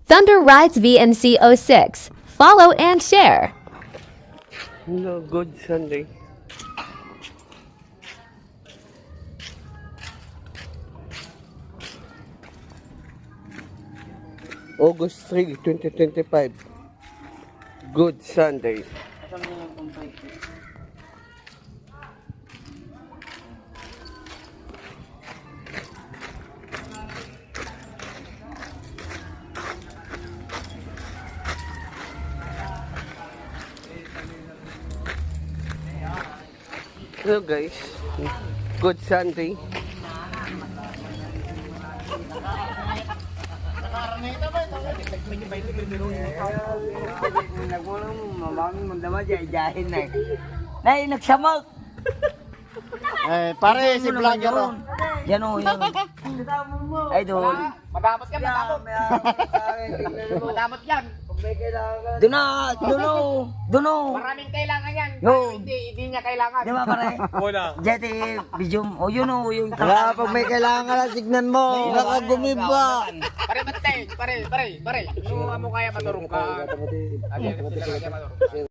Thunder Rides VNC06. Follow and share. No, good Sunday. August 3, 2025. Good Sunday. Hello guys, good Sunday. Nay, nagsamag. Eh, pare, si vlogger oh. Yan o, yan. Idol. Madamot ka, madamot. Madamot yan. Doon o. Maraming kailangan yan. Yo. Hindi niya kailangan. Di ba pare? Wala. Jete, bijum. O yun o, yung Wala, pag may kailangan na, signan mo. Nakagumimba. Pare, pare. Ano mo kaya maturong ka? Ano, sila kaya maturong.